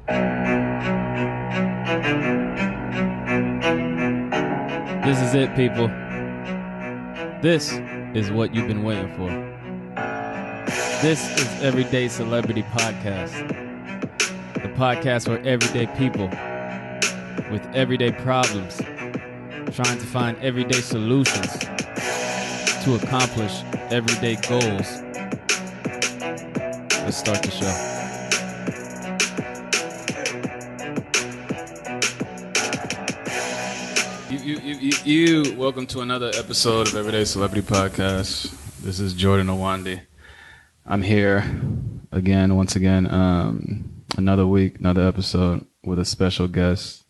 This is it, people. This is what you've been waiting for. This is Everyday Celebrity Podcast. The podcast for everyday people with everyday problems, trying to find everyday solutions to accomplish everyday goals. Let's start the show. Welcome to another episode of Everyday Celebrity Podcast. This is Jordan Owandi. I'm here again, once again, another week, another episode with a special guest.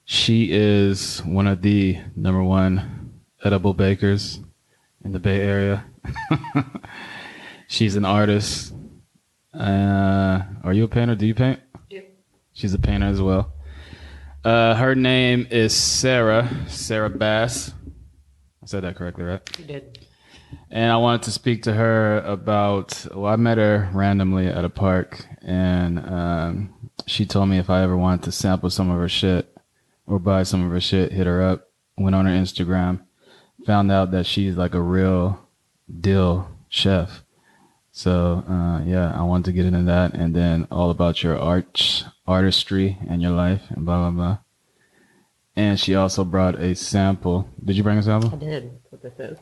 She is one of the number one edible bakers in the Bay Area. She's an artist. Are you a painter? Do you paint? Yeah. She's a painter as well. Her name is Sarah Bass. I said that correctly, right? You did. And I wanted to speak to her about, I met her randomly at a park, and she told me if I ever wanted to sample some of her shit or buy some of her shit, hit her up. Went on her Instagram, found out that she's like a real deal chef. So, I wanted to get into that, and then all about your artistry and your life and blah, blah, blah. And she also brought a sample. Did you bring a sample? I did. That's what this is.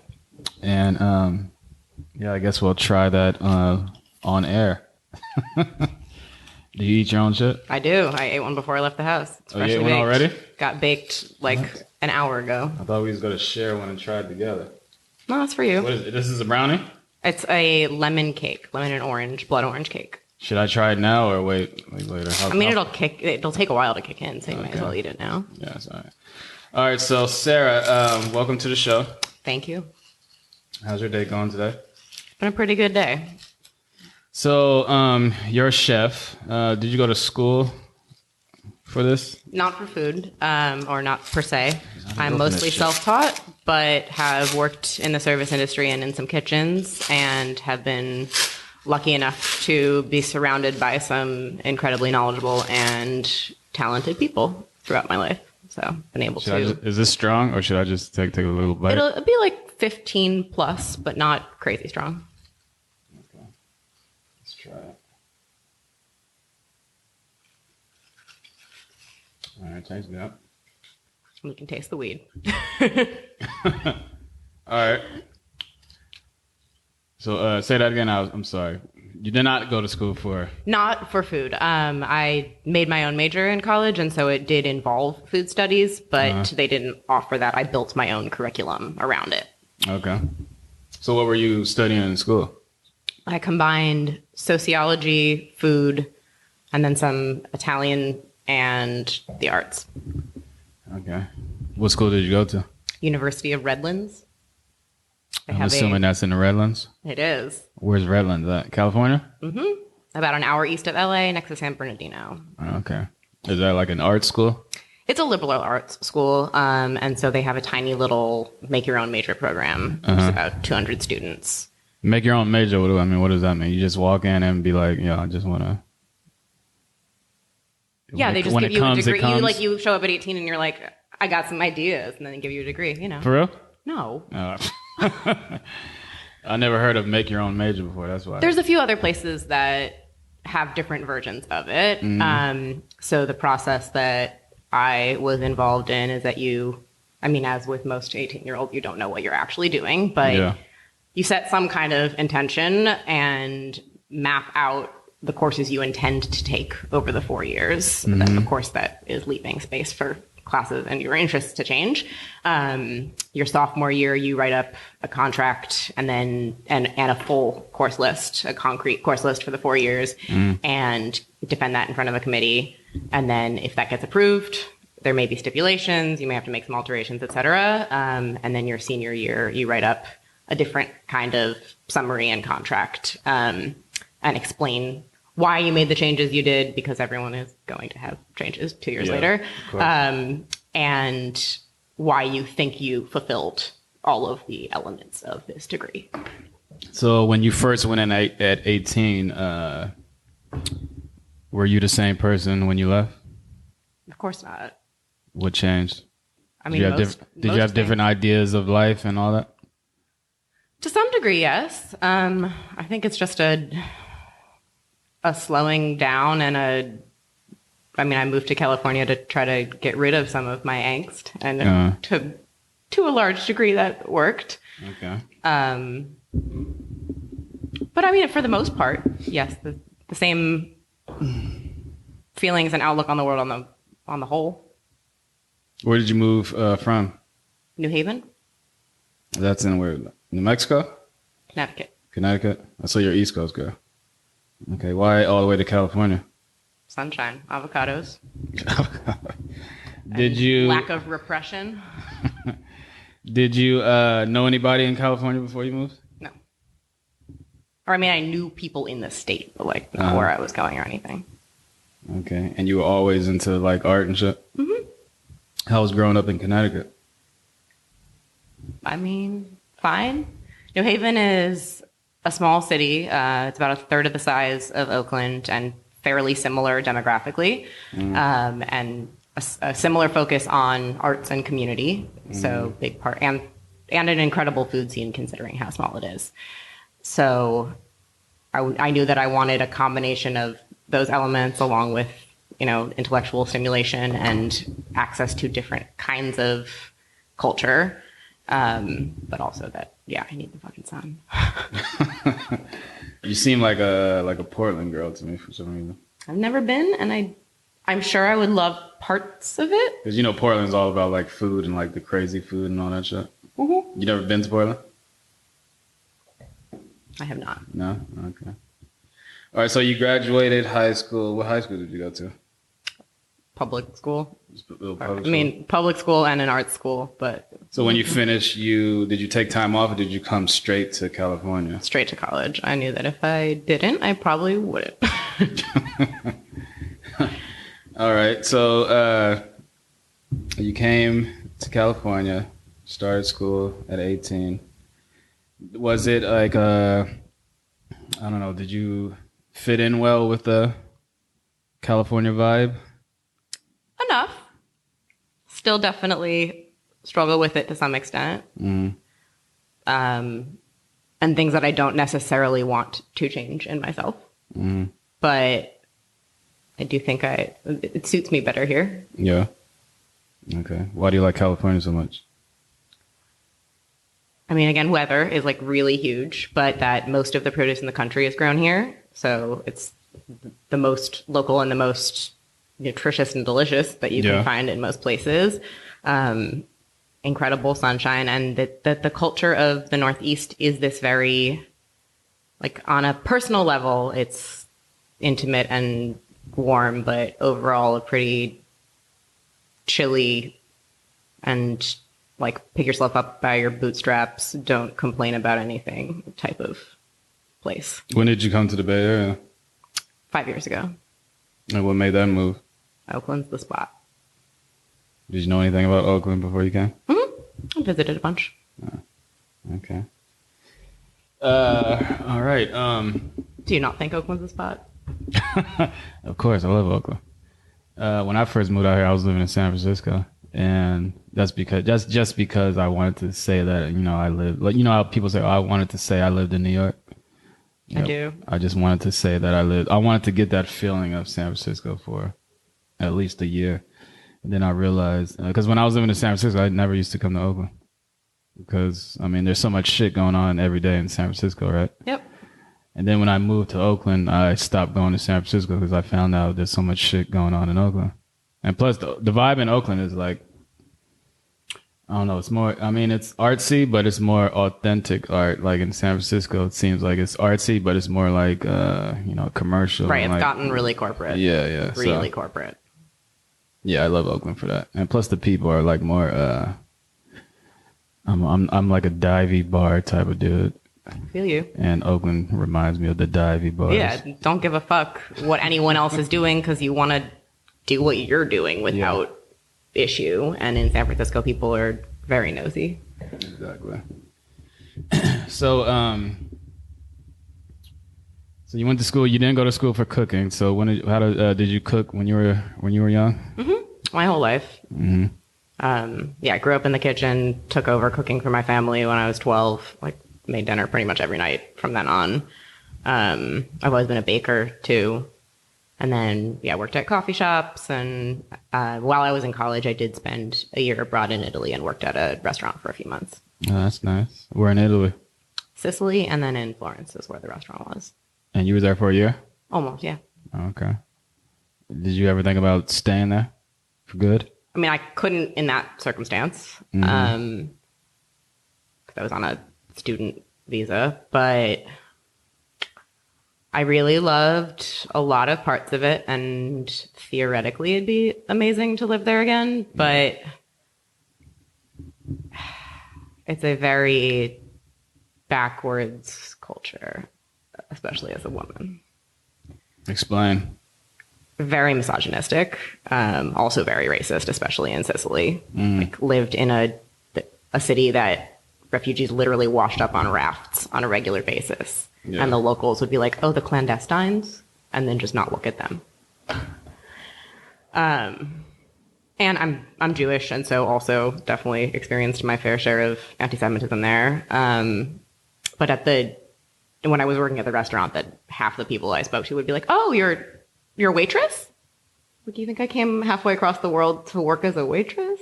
And, I guess we'll try that on air. Do you eat your own shit? I do. I ate one before I left the house. It's you ate one baked. already? Got baked like an hour ago. I thought we was going to share one and try it together. No, that's for you. What is it? This is a brownie? It's a lemon cake. Lemon and orange, blood orange cake. Should I try it now or wait later? It'll take a while to kick in, so you might as well eat it now. Yeah, that's all right. All right, so Sarah, welcome to the show. Thank you. How's your day going today? It's been a pretty good day. So, you're a chef. Did you go to school for this? Not for food, or not per se. I'm mostly self-taught, but have worked in the service industry and in some kitchens, and have been lucky enough to be surrounded by some incredibly knowledgeable and talented people throughout my life. So I've been able to. Is this strong, or should I just take a little bite? It'll be like 15 plus, but not crazy strong. Okay. Let's try it. All right, taste good. You can taste the weed. All right. So say that again. I'm sorry. You did not go to school for... Not for food. I made my own major in college, and so it did involve food studies, but they didn't offer that. I built my own curriculum around it. Okay. So what were you studying in school? I combined sociology, food, and then some Italian and the arts. Okay. What school did you go to? University of Redlands. I'm assuming that's in the Redlands? It is. Where's Redlands at? California? Mm-hmm. About an hour east of LA, next to San Bernardino. Okay. Is that like an art school? It's a liberal arts school, and so they have a tiny little make-your-own major program. There's about 200 students. Make your own major? What does that mean? You just walk in and be like, I just want to... Yeah, they just give you a degree. You show up at 18 and you're like, I got some ideas, and then they give you a degree, For real? No. I never heard of make your own major before, that's why. There's a few other places that have different versions of it. So the process that I was involved in is that as with most 18-year-olds, you don't know what you're actually doing, but you set some kind of intention and map out the courses you intend to take over the 4 years. Then, of course, that is leaving space for classes and your interests to change. Your sophomore year, you write up a contract and then and a full course list, a concrete course list for the 4 years, and defend that in front of a committee. And then if that gets approved, there may be stipulations, you may have to make some alterations, et cetera. And then your senior year, you write up a different kind of summary and contract and explain why you made the changes you did, because everyone is going to have changes 2 years later, and why you think you fulfilled all of the elements of this degree. So when you first went in at 18, Were you the same person when you left? Of course not. What changed? I mean, Did you have different ideas of life and all that? To some degree, yes. I think it's just a slowing down and I moved to California to try to get rid of some of my angst, and to a large degree that worked. Okay. But I mean, for the most part, yes, the same feelings and outlook on the world on the whole. Where did you move from? New Haven, That's in where? New Mexico? Connecticut. Connecticut? So you're East Coast girl. Okay. Why all the way to California? Sunshine, avocados. Did you lack of repression? Did you know anybody in California before you moved? No. Or I mean, I knew people in the state, but like not where I was going or anything. Okay. And you were always into like art and shit? Mm-hmm. How was growing up in Connecticut? I mean, fine. New Haven is a small city. It's about a third of the size of Oakland and fairly similar demographically, and a similar focus on arts and community. So big part, and an incredible food scene considering how small it is. So I knew that I wanted a combination of those elements along with, intellectual stimulation and access to different kinds of culture. But also that, I need the fucking sun. You seem like a Portland girl to me for some reason. I've never been, and I'm sure I would love parts of it. Because Portland's all about like food and like the crazy food and all that shit. Mm-hmm. You never been to Portland? I have not. No? Okay. All right, so you graduated high school. What high school did you go to? Public school. Public public school and an art school, but... So when you finished, did you take time off or did you come straight to California? Straight to college. I knew that if I didn't, I probably wouldn't. All right, so you came to California, started school at 18. Was it like, I don't know, did you fit in well with the California vibe? Enough. Still definitely struggle with it to some extent. Mm. And things that I don't necessarily want to change in myself. Mm. But I do think it suits me better here. Yeah. Okay. Why do you like California so much? I mean, again, weather is like really huge, but that most of the produce in the country is grown here. So it's the most local and the most nutritious and delicious that you can find in most places. Incredible sunshine, and the culture of the Northeast is this very, like, on a personal level, it's intimate and warm, but overall a pretty chilly and like pick yourself up by your bootstraps, don't complain about anything type of place. When did you come to the Bay Area? 5 years ago. And what made that move? Oakland's the spot. Did you know anything about Oakland before you came? Mm-hmm. I visited a bunch. Okay. All right. Do you not think Oakland's the spot? Of course, I love Oakland. When I first moved out here, I was living in San Francisco, and that's just because I wanted to say that I live, like, how people say, I wanted to say I lived in New York. I do. I just wanted to say that I wanted to get that feeling of San Francisco for at least a year. And then I realized, because when I was living in San Francisco, I never used to come to Oakland. Because, there's so much shit going on every day in San Francisco, right? Yep. And then when I moved to Oakland, I stopped going to San Francisco because I found out there's so much shit going on in Oakland. And plus, the vibe in Oakland is like, I don't know, it's more, it's artsy, but it's more authentic art. Like in San Francisco, it seems like it's artsy, but it's more like, commercial. Right, it's like, gotten really corporate. Yeah. Really corporate. Yeah, I love Oakland for that. And plus the people are like more, I'm like a divey bar type of dude. I feel you. And Oakland reminds me of the divey bars. Yeah, don't give a fuck what anyone else is doing because you want to do what you're doing without issue. And in San Francisco, people are very nosy. Exactly. So, So you went to school. You didn't go to school for cooking. So did you cook when you were young? Mm-hmm. My whole life. Mm-hmm. Yeah, I grew up in the kitchen, took over cooking for my family when I was 12, like made dinner pretty much every night from then on. I've always been a baker too. And then, yeah, worked at coffee shops. And while I was in college, I did spend a year abroad in Italy and worked at a restaurant for a few months. Oh, that's nice. We're in Italy. Sicily, and then in Florence is where the restaurant was. And you were there for a year? Almost, yeah. Okay. Did you ever think about staying there for good? I mean, I couldn't in that circumstance. Mm-hmm. 'Cause I was on a student visa, but I really loved a lot of parts of it, and theoretically it'd be amazing to live there again, but it's a very backwards culture, especially as a woman. Explain. Very misogynistic, also very racist, especially in Sicily. Like, lived in a city that refugees literally washed up on rafts on a regular basis. Yeah. And the locals would be like, oh, the clandestines, and then just not look at them. And I'm Jewish, and so also definitely experienced my fair share of anti-Semitism there. But when I was working at the restaurant, that half the people I spoke to would be like, oh, you're a waitress? Do you think I came halfway across the world to work as a waitress?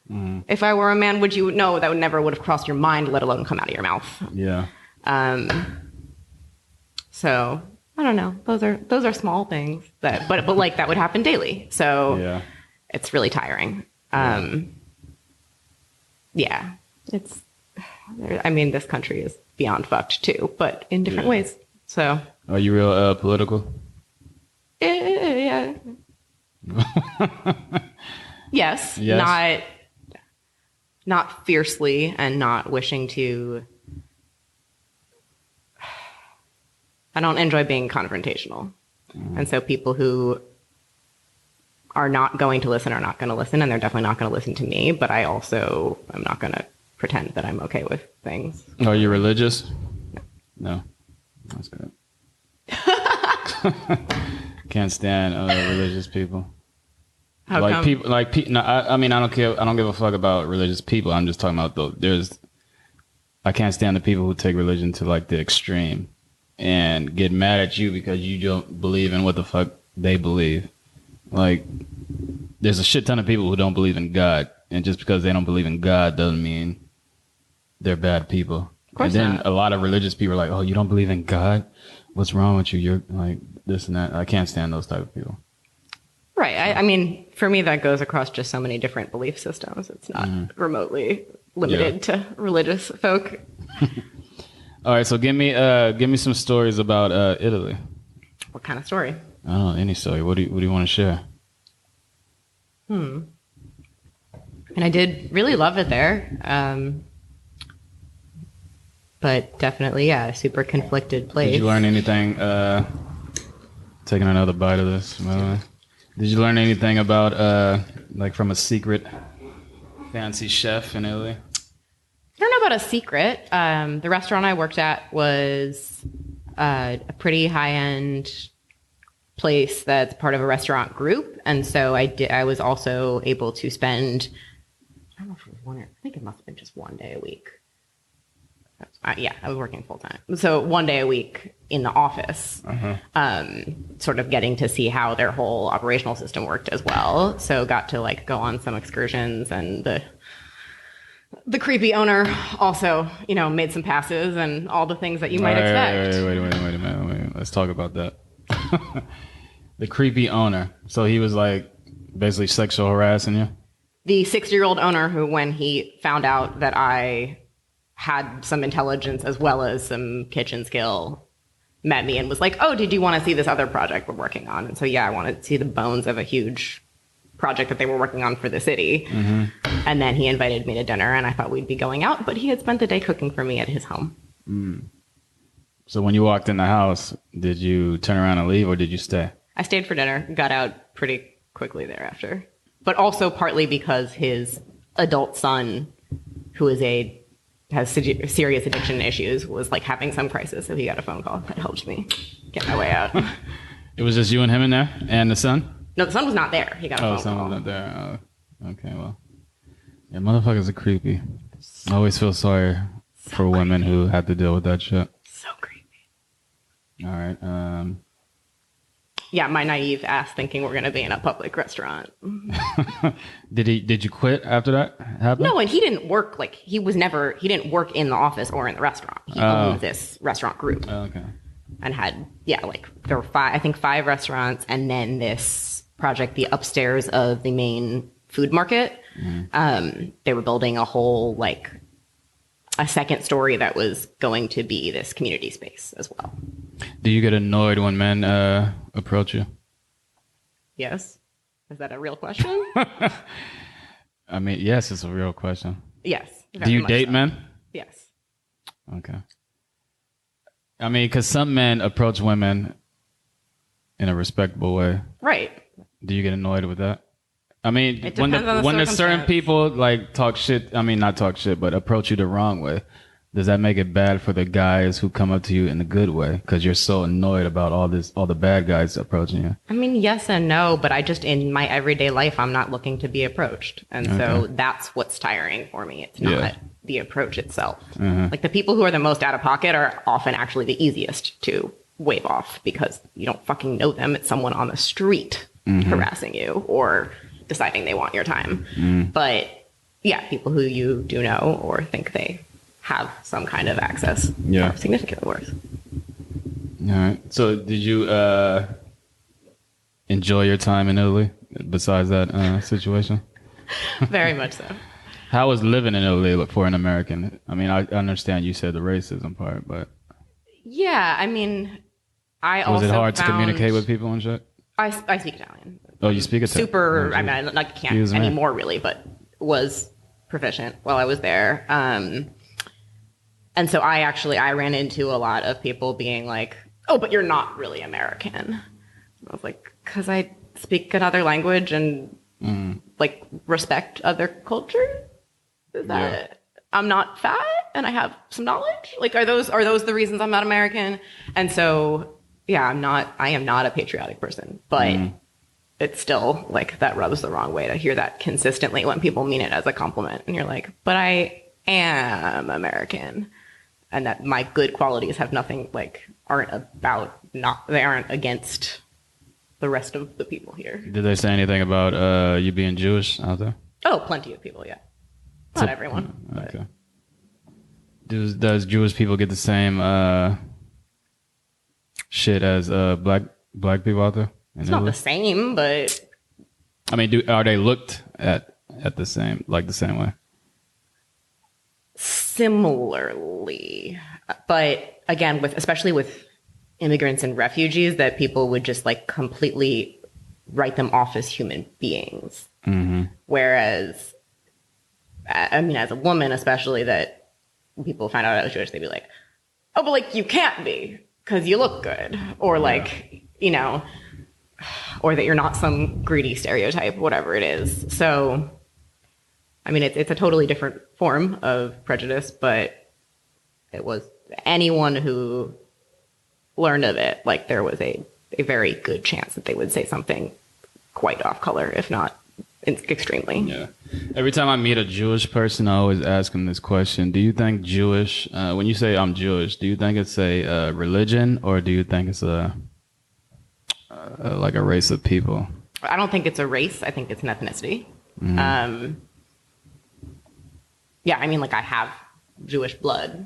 Mm. If I were a man, would you? No, that would have crossed your mind, let alone come out of your mouth. Yeah. So I don't know. Those are small things but like that would happen daily. So yeah. It's really tiring. Yeah. It's. I mean, this country is beyond fucked too, but in different ways. So. Are you real political? Yeah. Yes. Not fiercely, and not wishing to. I don't enjoy being confrontational. And so people who are not going to listen are not going to listen, and they're definitely not going to listen to me, but I also am not going to pretend that I'm okay with things. Are you religious? No. That's good. Can't stand religious people. How come? People no, I mean, I don't care. I don't give a fuck about religious people. I'm just talking about I can't stand the people who take religion to like the extreme and get mad at you because you don't believe in what the fuck they believe. Like, there's a shit ton of people who don't believe in God, and just because they don't believe in God doesn't mean they're bad people. Of course and then not. A lot of religious people are like, oh, you don't believe in God? What's wrong with you? You're like this and that. I can't stand those type of people. Right. I mean, for me, that goes across just so many different belief systems. It's not remotely limited to religious folk. All right, so give me some stories about Italy. What kind of story? I don't know, any story. What do you want to share? And I did really love it there. But definitely, yeah, a super conflicted place. Did you learn anything? Taking another bite of this. Did you learn anything about, like, from a secret fancy chef in Italy? I don't know about a secret. The restaurant I worked at was a pretty high-end place that's part of a restaurant group. And so I was also able to spend, I don't know if it was I think it must have been just one day a week. Yeah, I was working full time. So one day a week in the office, sort of getting to see how their whole operational system worked as well. So got to like go on some excursions, and the creepy owner also, made some passes and all the things that you might expect. Wait a minute. Let's talk about that. The creepy owner. So he was like basically sexual harassing you? The 60-year-old owner who, when he found out that I had some intelligence as well as some kitchen skill, met me and was like, oh, did you want to see this other project we're working on? And so, yeah, I wanted to see the bones of a huge project that they were working on for the city. Mm-hmm. And then he invited me to dinner, and I thought we'd be going out, but he had spent the day cooking for me at his home. Mm. So when you walked in the house, did you turn around and leave, or did you stay? I stayed for dinner, got out pretty quickly thereafter. But also partly because his adult son, who is a has serious addiction issues, was like having some crisis. So he got a phone call that helped me get my way out. It was just you and him in there, and the son? No, the son was not there. He got a phone Oh, the son call. was not there. Oh, okay, well. Yeah, motherfuckers are creepy. I always feel sorry for women who have to deal with that shit. So creepy. All right. Yeah, my naive ass thinking we're going to be in a public restaurant. Did you quit after that happened? No, and he didn't work he didn't work in the office or in the restaurant. He owned this restaurant group. Oh, okay. And had, there were five restaurants, and then this project, the upstairs of the main food market. Mm-hmm. They were building a whole, a second story that was going to be this community space as well. Do you get annoyed when men approach you? Yes. Is that a real question? I mean, yes, it's a real question. Yes. Do you date men? Yes. Okay. I mean, because some men approach women in a respectable way. Right. Do you get annoyed with that? I mean, It depends on the when there's certain circumstance. people talk shit, I mean, not talk shit, but approach you the wrong way, does that make it bad for the guys who come up to you in a good way? Because you're so annoyed about all the bad guys approaching you. I mean, yes and no, but in my everyday life, I'm not looking to be approached. And so that's what's tiring for me. It's not the approach itself. Uh-huh. The people who are the most out of pocket are often actually the easiest to wave off because you don't fucking know them. It's someone on the street harassing you or deciding they want your time. But yeah, people who you do know or think they have some kind of access are significantly worse. All right. So did you enjoy your time in Italy besides that situation? Very much so. How was living in Italy for an American? I mean, I understand you said the racism part, but Yeah, I mean, was it hard to communicate with people and shit? I speak Italian. Oh, you speak Italian? Super, I mean, I can't Excuse me. anymore really, but was proficient while I was there. And so I ran into a lot of people being like, oh, but you're not really American. I was like, because I speak another language and respect other cultures. Is that it? I'm not fat and I have some knowledge. Are those the reasons I'm not American? And so, yeah, I am not a patriotic person, but it's still that rubs the wrong way to hear that consistently when people mean it as a compliment. And you're like, but I am American. And that my good qualities have nothing, they aren't against the rest of the people here. Did they say anything about you being Jewish out there? Oh, plenty of people, yeah. Not everyone. But. Okay. Does Jewish people get the same shit as black people out there? It's not the same, but I mean, are they looked at the same way? Similarly, but again, especially with immigrants and refugees, that people would just completely write them off as human beings. Mm-hmm. Whereas, I mean, as a woman, especially, that people find out I was Jewish, they'd be like, "Oh, but you can't be because you look good," or or that you're not some greedy stereotype, whatever it is. So, I mean, it's a totally different form of prejudice, but it was anyone who learned of it, there was a very good chance that they would say something quite off color, if not extremely. Yeah. Every time I meet a Jewish person, I always ask them this question. Do you think Jewish, when you say I'm Jewish, do you think it's a religion or do you think it's a race of people? I don't think it's a race. I think it's an ethnicity. Yeah, I mean, I have Jewish blood,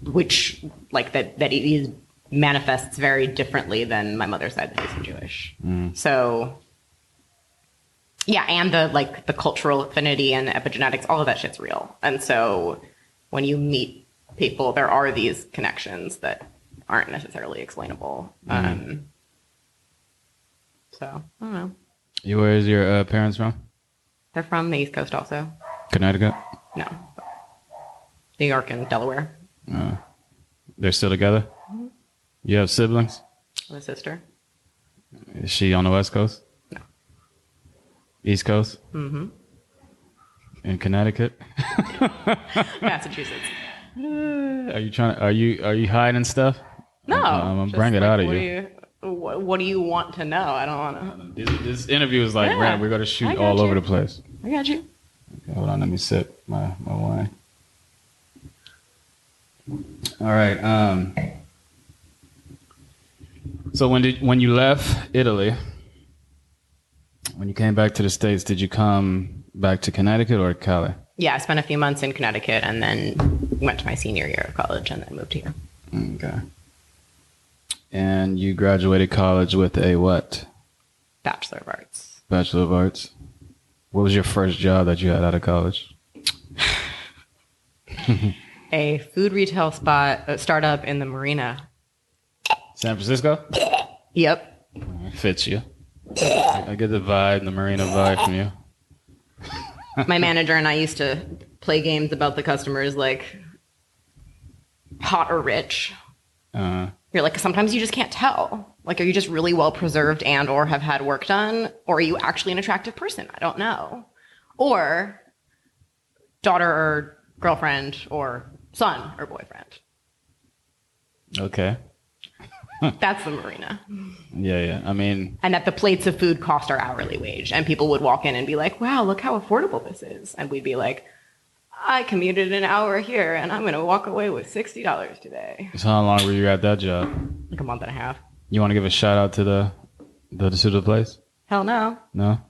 which, that it manifests very differently than my mother's side that isn't Jewish. So, yeah, and the cultural affinity and epigenetics, all of that shit's real. And so when you meet people, there are these connections that aren't necessarily explainable. So, I don't know. Where's your parents from? They're from the East Coast also. Connecticut? No. New York and Delaware. They're still together? You have siblings? I have a sister. Is she on the West Coast? No. East Coast? Mm-hmm. In Connecticut? Massachusetts. Are you trying? Are you hiding stuff? No, I'm gonna just bring it like, out of what you. What do you want to know? I don't want to. This interview is like, Yeah, we're gonna I shoot got all you. over the place. I got you. Okay, hold on, let me sip my wine. All right. So when you left Italy, when you came back to the States, did you come back to Connecticut or Cali? Yeah, I spent a few months in Connecticut and then went to my senior year of college and then moved here. Okay. And you graduated college with a what? Bachelor of Arts. Bachelor of Arts. What was your first job that you had out of college? A food retail startup in the marina. San Francisco? Yep. It fits you. I get the vibe, the marina vibe from you. My manager and I used to play games about the customers, like hot or rich. You're like, sometimes you just can't tell. Like, are you just really well preserved and or have had work done? Or are you actually an attractive person? I don't know. Or daughter or girlfriend or son or boyfriend. Okay. That's the marina. Yeah. I mean, And that the plates of food cost our hourly wage. And people would walk in and be like, wow, look how affordable this is. And we'd be like, I commuted an hour here and I'm going to walk away with $60 today. so how long were you at that job? Like a month and a half. You want to give a shout out to the place? Hell no. No?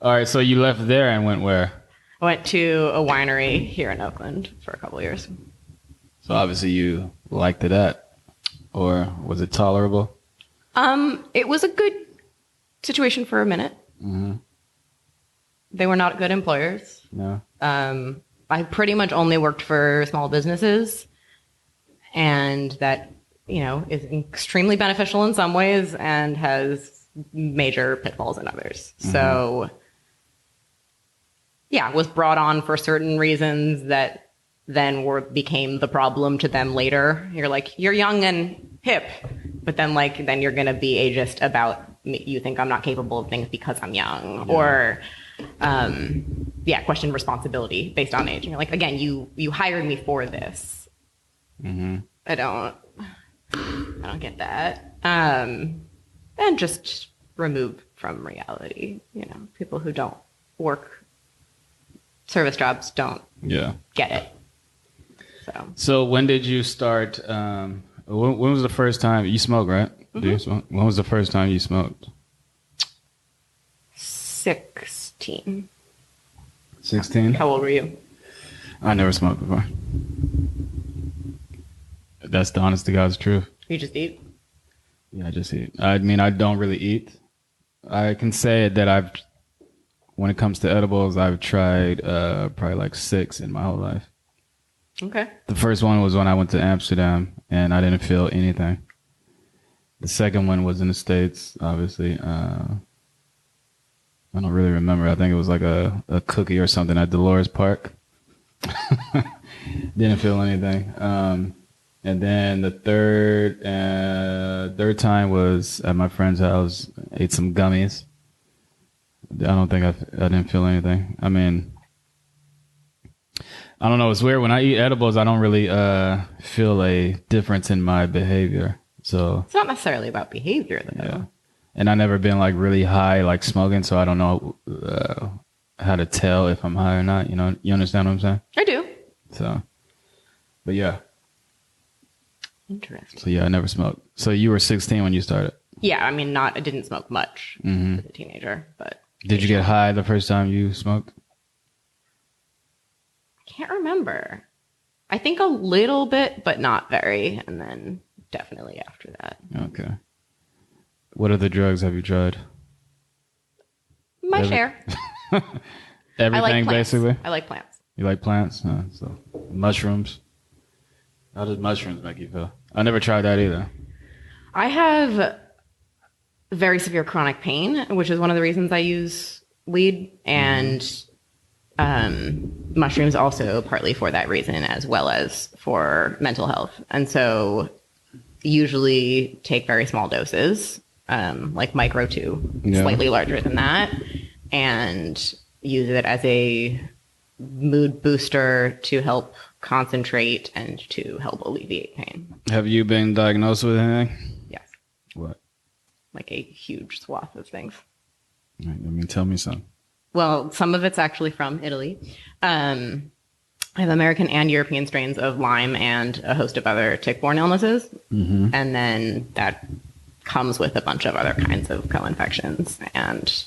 All right, so you left there and went where? I went to a winery here in Oakland for a couple of years. So obviously you liked that, or was it tolerable? It was a good situation for a minute. Mm-hmm. They were not good employers. No. I pretty much only worked for small businesses, and that, you know, is extremely beneficial in some ways and has major pitfalls in others. Mm-hmm. So, yeah, was brought on for certain reasons that then became the problem to them later. You're like, you're young and hip, but then then you're going to be ageist about me. You think I'm not capable of things because I'm young, yeah. Or question responsibility based on age. And you're like, again, you hired me for this. Mm-hmm. I don't get that. And just removed from reality. You know, people who don't work service jobs don't get it. So when did you start? When was the first time you smoked? Right? Mm-hmm. Do you smoke? When was the first time you smoked? 16. 16? How old were you? I never smoked before. That's the honest to God's truth. You just eat? Yeah, I just eat. I mean, I don't really eat. I can say that when it comes to edibles, I've tried probably like 6 in my whole life. Okay. The first one was when I went to Amsterdam, and I didn't feel anything. The second one was in the States, obviously. I don't really remember. I think it was like a cookie or something at Dolores Park. Didn't feel anything. And then the third time was at my friend's house. Ate some gummies. I don't think I didn't feel anything. I mean, I don't know. It's weird. When I eat edibles, I don't really feel a difference in my behavior. So it's not necessarily about behavior, though. Yeah. And I've never been like really high, like smoking, so I don't know how to tell if I'm high or not. You know, you understand what I'm saying? I do. So, but yeah. Interesting. So yeah, I never smoked. So you were 16 when you started? Yeah, I mean, I didn't smoke much as a teenager, but. Did you get high the first time you smoked? I can't remember. I think a little bit, but not very, and then definitely after that. Okay. What other drugs have you tried? My share. Everything, basically? I like plants. You like plants? So mushrooms? How does mushrooms make you feel? I never tried that either. I have very severe chronic pain, which is one of the reasons I use weed, and mushrooms also partly for that reason, as well as for mental health. And so usually take very small doses, like micro 2, slightly larger than that. And use it as a mood booster to help concentrate and to help alleviate pain. Have you been diagnosed with anything? Yes. What? Like a huge swath of things. I mean, tell me some. Well, some of it's actually from Italy. I have American and European strains of Lyme and a host of other tick-borne illnesses. Mm-hmm. And then that comes with a bunch of other kinds of co-infections and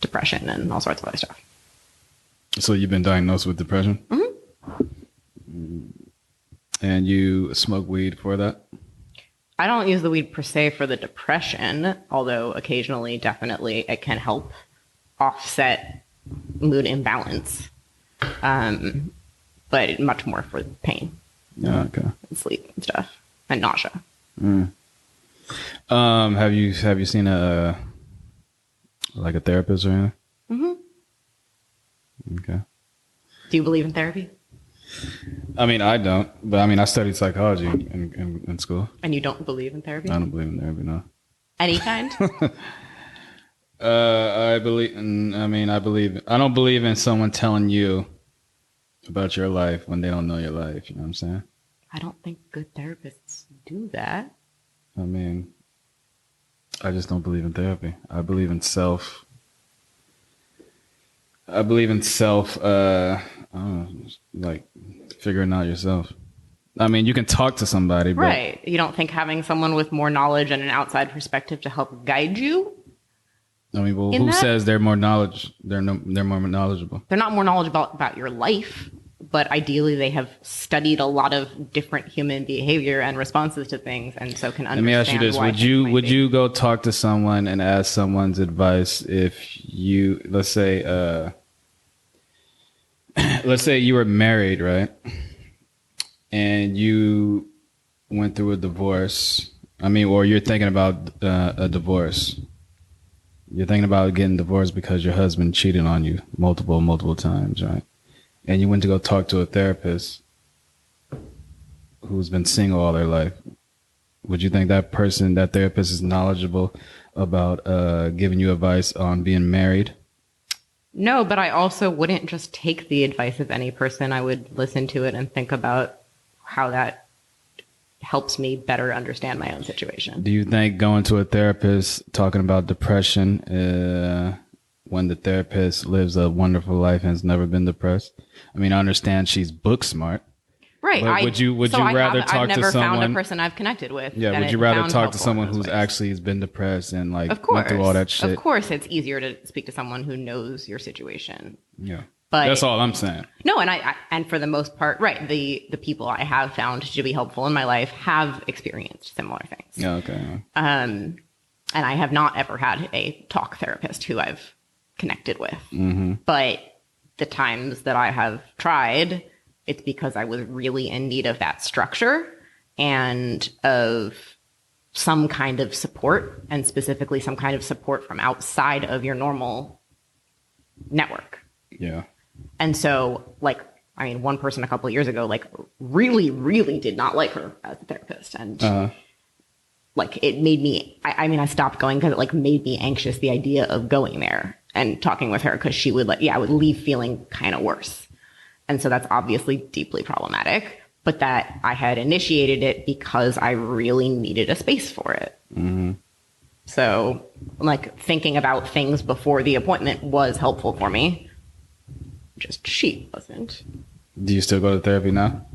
depression and all sorts of other stuff. So you've been diagnosed with depression? Mm-hmm. And you smoke weed for that? I don't use the weed per se for the depression, although occasionally, definitely, it can help offset mood imbalance. But much more for pain. Yeah, okay. And sleep and stuff. And nausea. Mm. Have you seen a therapist or anything? Mm-hmm. Okay. Do you believe in therapy? I mean, I don't, but I mean, I studied psychology in school. And you don't believe in therapy? I don't believe in therapy, no. Any kind? I don't believe in someone telling you about your life when they don't know your life. You know what I'm saying? I don't think good therapists do that. I mean, I just don't believe in therapy. I believe in self. I don't know, like figuring out yourself. I mean, you can talk to somebody, but right. You don't think having someone with more knowledge and an outside perspective to help guide you? I mean, well, who says they're more knowledge? They're more knowledgeable. They're not more knowledgeable about your life, but ideally they have studied a lot of different human behavior and responses to things, and so can understand. Let me ask you this: would you go talk to someone and ask someone's advice if you, let's say you were married, right? And you went through a divorce. I mean, or you're thinking about a divorce. You're thinking about getting divorced because your husband cheated on you multiple times, right? And you went to go talk to a therapist who's been single all their life. Would you think that therapist is knowledgeable about giving you advice on being married? No, but I also wouldn't just take the advice of any person. I would listen to it and think about how that helps me better understand my own situation. Do you think going to a therapist talking about depression when the therapist lives a wonderful life and has never been depressed? I mean, I understand she's book smart. Right. But would you rather talk to someone? I've never found a person I've connected with. Yeah. Would you rather talk to someone who's actually has been depressed and like went through all that shit? Of course, it's easier to speak to someone who knows your situation. Yeah. But that's all I'm saying. No, and for the most part, right, the people I have found to be helpful in my life have experienced similar things. Yeah, okay. And I have not ever had a talk therapist who I've connected with. Mm-hmm. But the times that I have tried, it's because I was really in need of that structure and of some kind of support, and specifically some kind of support from outside of your normal network. Yeah. And so, one person a couple of years ago, really, really did not like her as a therapist. And, it made me, I stopped going because it, made me anxious, the idea of going there and talking with her, because she would, I would leave feeling kind of worse. And so that's obviously deeply problematic. But that I had initiated it because I really needed a space for it. Mm-hmm. So, thinking about things before the appointment was helpful for me. Just she wasn't. Do you still go to therapy now?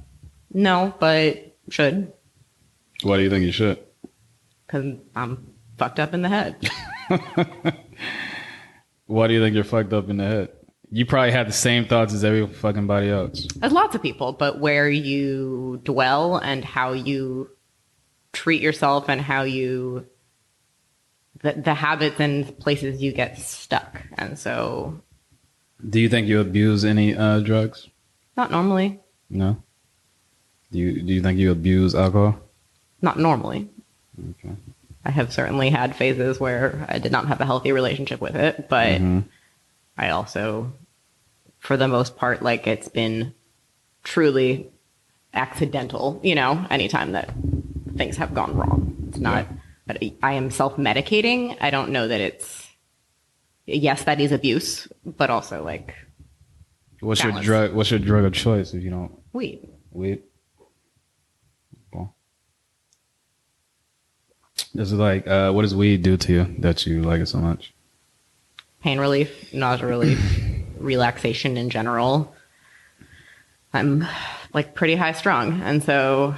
No, but should. Why do you think you should? Because I'm fucked up in the head. Why do you think you're fucked up in the head? You probably had the same thoughts as every fucking body else. As lots of people, but where you dwell and how you treat yourself and how you... The habits and places you get stuck. And so... Do you think you abuse any drugs? Not normally. No? Do you think you abuse alcohol? Not normally. Okay. I have certainly had phases where I did not have a healthy relationship with it, but I also, for the most part, it's been truly accidental, anytime that things have gone wrong. It's not, but I am self-medicating. I don't know that it's yes, that is abuse, but also like What's balance. your drug? What's your drug of choice if you don't Weed. weed? Cool. This is like, what does weed do to you that you like it so much? Pain relief, nausea relief, relaxation in general. I'm like pretty high strung, and so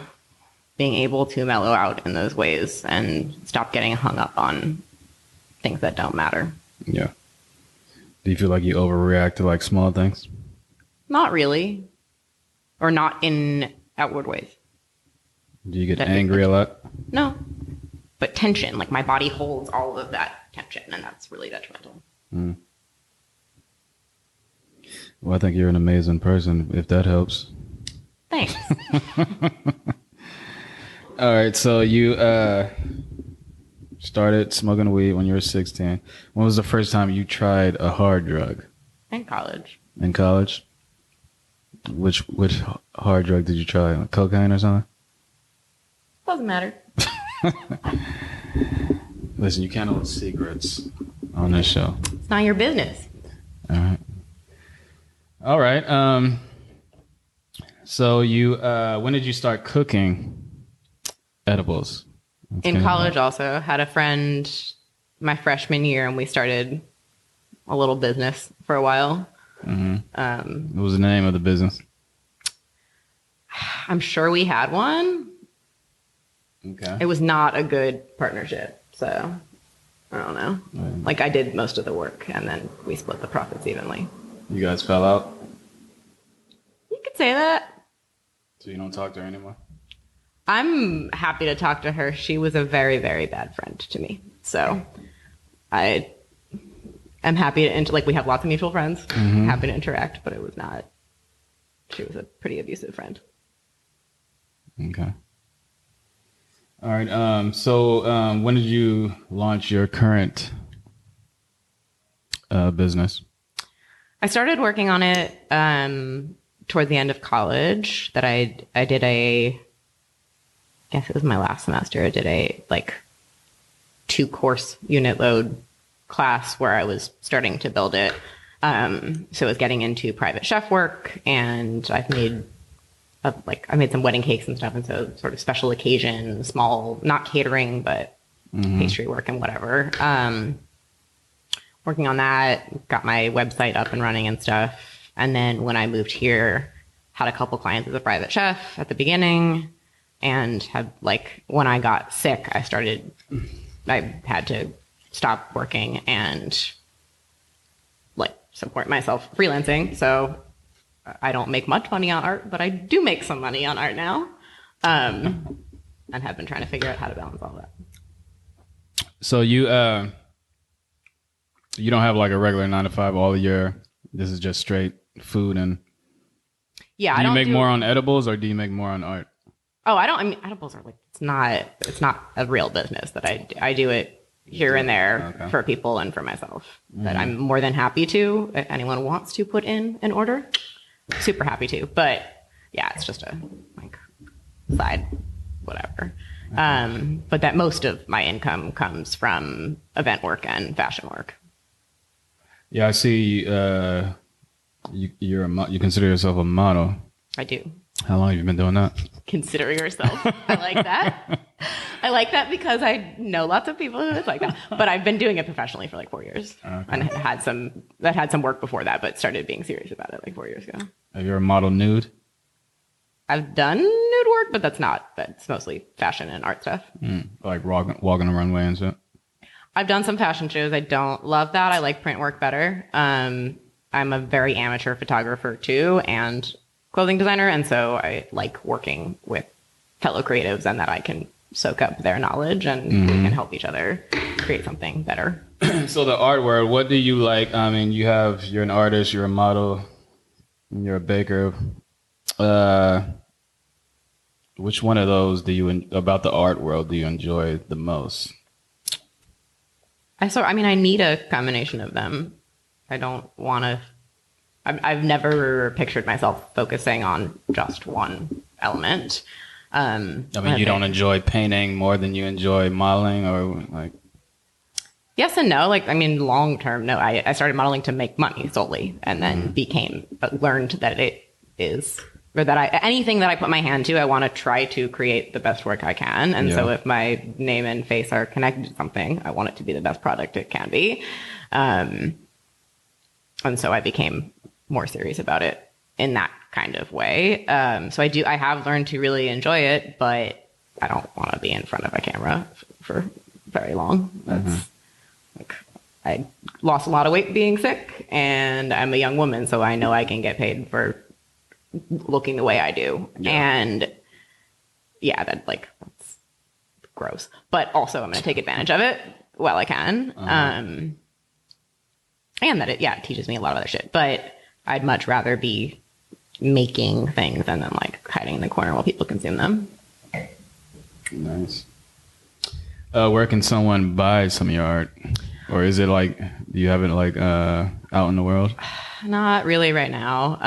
being able to mellow out in those ways and stop getting hung up on things that don't matter. Yeah. Do you feel like you overreact to like small things? Not really, or not in outward ways. Do you get That- angry a lot? No, but tension, like my body holds all of that tension, and that's really detrimental. Mm. Well, I think you're an amazing person, if that helps. Thanks. All right, so you started smoking weed when you were 16. When was the first time you tried a hard drug? In college. In college? Which hard drug did you try? Like cocaine or something? Doesn't matter. Listen, you can't hold secrets on this show. It's not your business. All right. All right. So you, when did you start cooking edibles? In college also had a friend my freshman year, and we started a little business for a while. What was the name of the business? I'm sure we had one. Okay. It was not a good partnership, so I don't know. Like I did most of the work, and then we split the profits evenly. You guys fell out? You could say that. So you don't talk to her anymore? I'm happy to talk to her. She was a very, very bad friend to me. So I am happy to, like, we have lots of mutual friends. Happy to interact, but it was not, she was a pretty abusive friend. Okay. All right. So when did you launch your current business? I started working on it toward the end of college. That I did I guess it was my last semester. I did a like 2-course unit load class where I was starting to build it. So I was getting into private chef work, and I've made I made some wedding cakes and stuff, and so sort of special occasion, small, not catering, but pastry work and whatever. Working on that, got my website up and running and stuff. And then when I moved here, had a couple clients as a private chef at the beginning, and had like when I got sick, I had to stop working and like support myself freelancing. So I don't make much money on art, but I do make some money on art now, and have been trying to figure out how to balance all that. So you don't have like a regular 9 to 5 all year. This is just straight food. And Yeah, do you make more on edibles or do you make more on art? Oh, I don't. I mean, edibles are like it's not a real business that I do it here and there for people and for myself. But I'm more than happy to. If anyone wants to put in an order, super happy to. But yeah, it's just a like side whatever. But that most of my income comes from event work and fashion work. Yeah, I see. You consider yourself a model. I do. How long have you been doing that? Consider yourself. I like that. I like that because I know lots of people who it's like that. But I've been doing it professionally for like 4 years, and had some work before that, but started being serious about it like 4 years ago. Have you ever modeled nude? I've done nude work, but that's mostly fashion and art stuff. Like walking the runway and shit? I've done some fashion shows. I don't love that. I like print work better. I'm a very amateur photographer too, and clothing designer, and so I like working with fellow creatives and that I can soak up their knowledge and we can help each other create something better. So the art world, what do you like? I mean, you're an artist, you're a model, you're a baker. Which one of those about the art world do you enjoy the most? I need a combination of them. I don't want to. I've never pictured myself focusing on just one element. You don't enjoy painting more than you enjoy modeling, or like? Yes and no. Like, I mean, long term, no. I started modeling to make money solely, and then learned that it is, or that anything that I put my hand to, I want to try to create the best work I can. And so if my name and face are connected to something, I want it to be the best product it can be. And so I became more serious about it in that kind of way. So I have learned to really enjoy it, but I don't want to be in front of a camera for very long. That's like, I lost a lot of weight being sick, and I'm a young woman, so I know I can get paid for looking the way I do. And that's gross, but also I'm going to take advantage of it while I can. And that it teaches me a lot of other shit, but I'd much rather be making things and then like hiding in the corner while people consume them. Nice. Where can someone buy some of your art? Or is it like, do you have it like out in the world? Not really right now.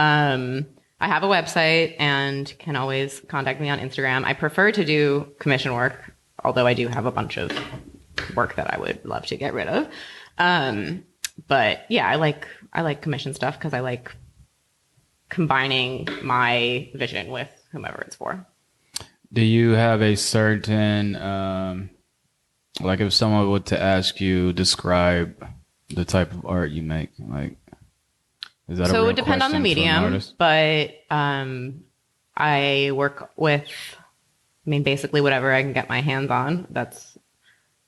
I have a website and can always contact me on Instagram. I prefer to do commission work, although I do have a bunch of work that I would love to get rid of. But yeah, I like commission stuff because I like combining my vision with whomever it's for. Do you have a certain, like if someone were to ask you, describe the type of art you make, like, is that so a real it depends on the medium, but I work with, basically whatever I can get my hands on. That's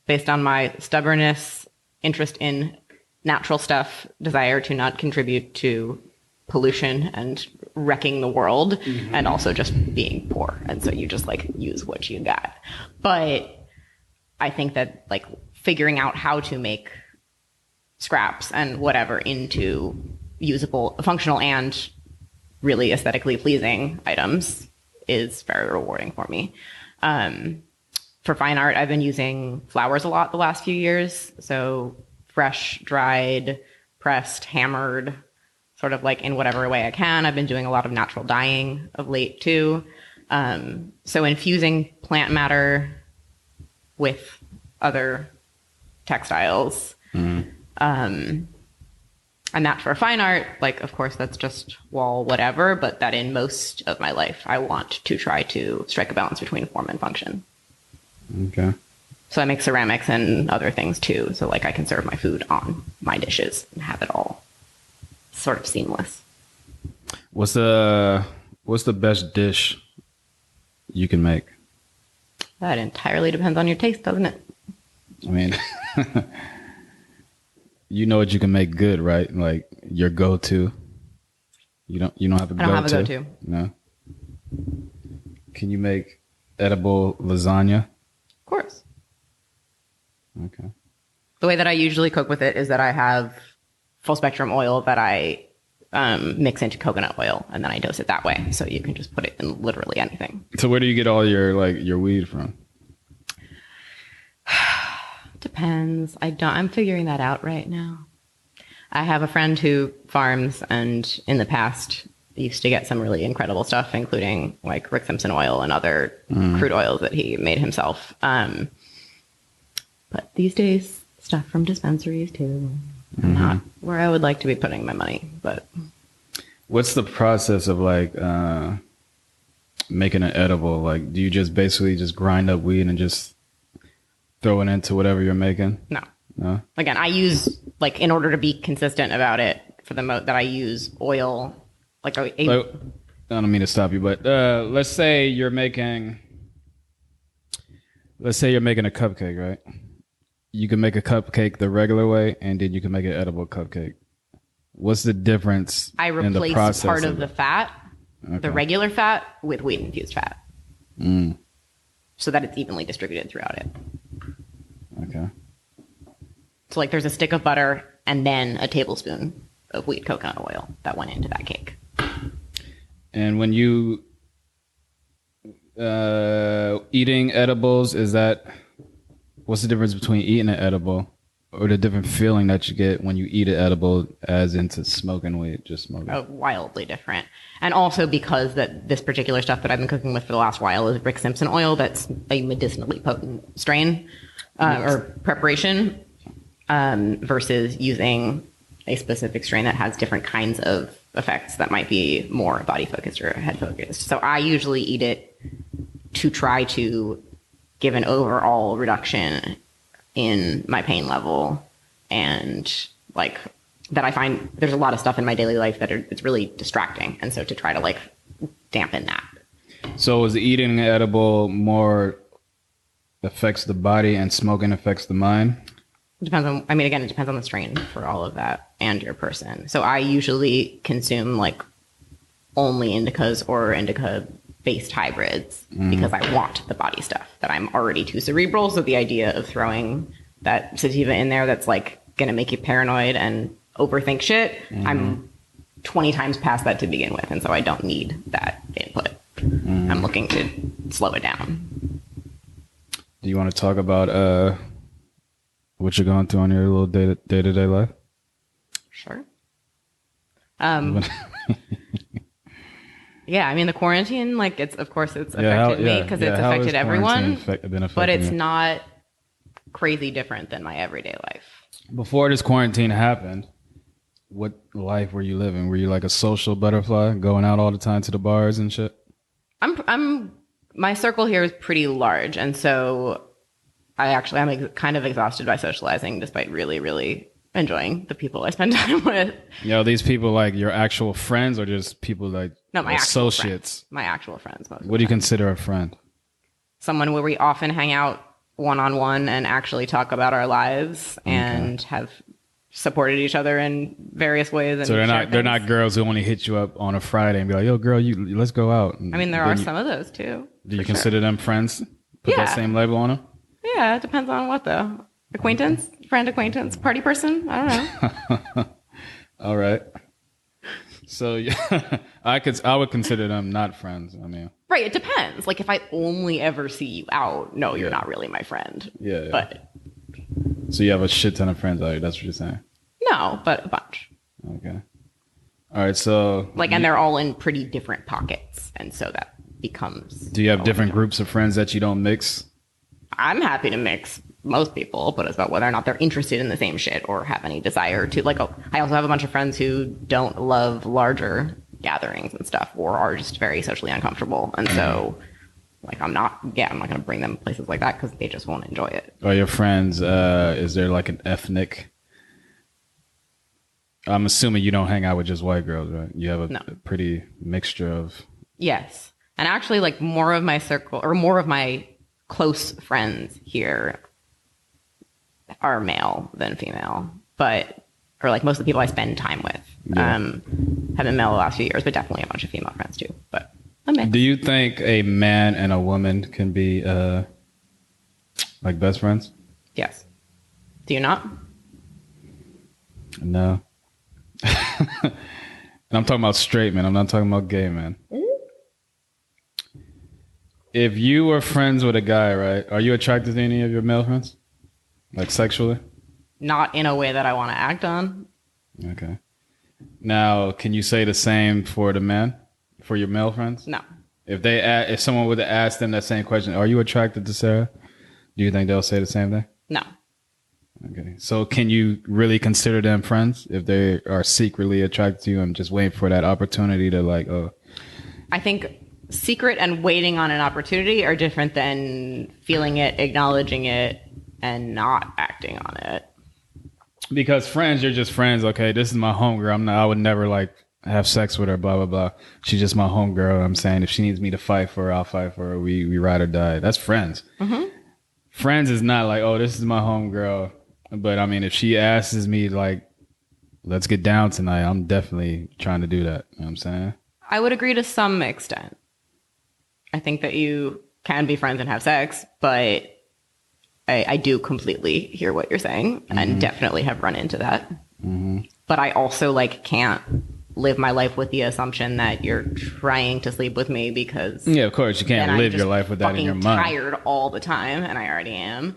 based on my stubbornness, interest in natural stuff, desire to not contribute to pollution and wrecking the world, and also just being poor. And so you just like use what you got. But I think that like figuring out how to make scraps and whatever into usable, functional, and really aesthetically pleasing items is very rewarding for me. For fine art, I've been using flowers a lot the last few years. So fresh, dried, pressed, hammered, sort of like in whatever way I can. I've been doing a lot of natural dyeing of late too. So infusing plant matter with other textiles. And that for fine art, like, of course, that's just wall whatever, but that in most of my life, I want to try to strike a balance between form and function. Okay. So I make ceramics and other things too. So like I can serve my food on my dishes and have it all sort of seamless. What's the best dish you can make? That entirely depends on your taste, doesn't it? I mean, you know what you can make good, right? Like your go-to. You don't have a go-to? I don't have a go-to. No. Can you make edible lasagna? Of course. Okay. The way that I usually cook with it is that I have full spectrum oil that I mix into coconut oil, and then I dose it that way. So you can just put it in literally anything. So where do you get all your weed from? Depends. I'm figuring that out right now. I have a friend who farms, and in the past used to get some really incredible stuff, including like Rick Simpson oil and other crude oils that he made himself. But these days, stuff from dispensaries too. Not where I would like to be putting my money, but. What's the process of like making an edible? Like, do you just basically just grind up weed and just throw it into whatever you're making? No. Again, I use, like, in order to be consistent about it, for the that I use oil, like I don't mean to stop you, but let's say you're making a cupcake, right? You can make a cupcake the regular way, and then you can make an edible cupcake. What's the difference? I in the replace process part of the fat, the regular fat, with weed infused fat, so that it's evenly distributed throughout it. Okay. So like there's a stick of butter and then a tablespoon of wheat coconut oil that went into that cake. And when you eating edibles, what's the difference between eating an edible or the different feeling that you get when you eat an edible as into smoking weed, just smoking? Oh, wildly different. And also because that this particular stuff that I've been cooking with for the last while is Rick Simpson oil. That's a medicinally potent strain or preparation. versus using a specific strain that has different kinds of effects that might be more body focused or head focused. So I usually eat it to try to give an overall reduction in my pain level, and like that I find there's a lot of stuff in my daily life that it's really distracting, and so to try to like dampen that. So is eating edible more affects the body and smoking affects the mind? It depends on, I mean, again, it depends on the strain for all of that and your person. So I usually consume like only indicas or indica based hybrids because I want the body stuff that I'm already too cerebral. So the idea of throwing that sativa in there that's like going to make you paranoid and overthink shit, I'm 20 times past that to begin with. And so I don't need that input. I'm looking to slow it down. Do you want to talk about what you're going through on your little day-to-day life? Sure. Yeah, I mean, the quarantine, like, it's affected me because it's affected everyone, but it's not crazy different than my everyday life. Before this quarantine happened, what life were you living? Were you like a social butterfly, going out all the time to the bars and shit? My circle here is pretty large, and so I'm kind of exhausted by socializing, despite really, really enjoying the people I spend time with. These people like your actual friends or just people like my associates? My actual friends. What do you consider a friend? Someone where we often hang out one-on-one and actually talk about our lives and have supported each other in various ways. And so they're not girls who only hit you up on a Friday and be like, yo, girl, let's go out. I mean, there are some of those too. Do you consider them friends? Put that same label on them? Yeah, it depends on what though. Acquaintance, friend, acquaintance, party person. I don't know. All right. So yeah, I would consider them not friends. I mean, right. It depends. Like if I only ever see you out, no, you're not really my friend. Yeah. But so you have a shit ton of friends out here. That's what you're saying? No, but a bunch. Okay. All right. So and they're all in pretty different pockets, and so that becomes. Do you have different groups of friends that you don't mix? I'm happy to mix most people, but it's about whether or not they're interested in the same shit or have any desire to. Like, I also have a bunch of friends who don't love larger gatherings and stuff, or are just very socially uncomfortable, and so, like, I'm not going to bring them places like that because they just won't enjoy it. Are your friends? Is there like an ethnic? I'm assuming you don't hang out with just white girls, right? You have a pretty mixture of. Yes, and actually, like more of my circle or more of my close friends here are male than female, or like most of the people I spend time with have been male the last few years, but definitely a bunch of female friends too. But a mix. Do you think a man and a woman can be like best friends? Yes. Do you not? No. And I'm talking about straight men. I'm not talking about gay men. If you were friends with a guy, right? Are you attracted to any of your male friends? Like sexually? Not in a way that I want to act on. Okay. Now, can you say the same for the men? For your male friends? No. If someone would have asked them that same question, are you attracted to Sarah? Do you think they'll say the same thing? No. Okay. So can you really consider them friends if they are secretly attracted to you and just waiting for that opportunity to like, I think secret and waiting on an opportunity are different than feeling it, acknowledging it, and not acting on it. Because friends, you're just friends. Okay, this is my homegirl. I would never like have sex with her, blah, blah, blah. She's just my homegirl. I'm saying if she needs me to fight for her, I'll fight for her. We ride or die. That's friends. Mm-hmm. Friends is not like, oh, this is my homegirl. But I mean, if she asks me like, let's get down tonight, I'm definitely trying to do that. You know what I'm saying? I would agree to some extent. I think that you can be friends and have sex, but I do completely hear what you're saying and definitely have run into that. Mm-hmm. But I also like can't live my life with the assumption that you're trying to sleep with me because of course you can't live your life with that in your mind. I'm tired all the time, and I already am.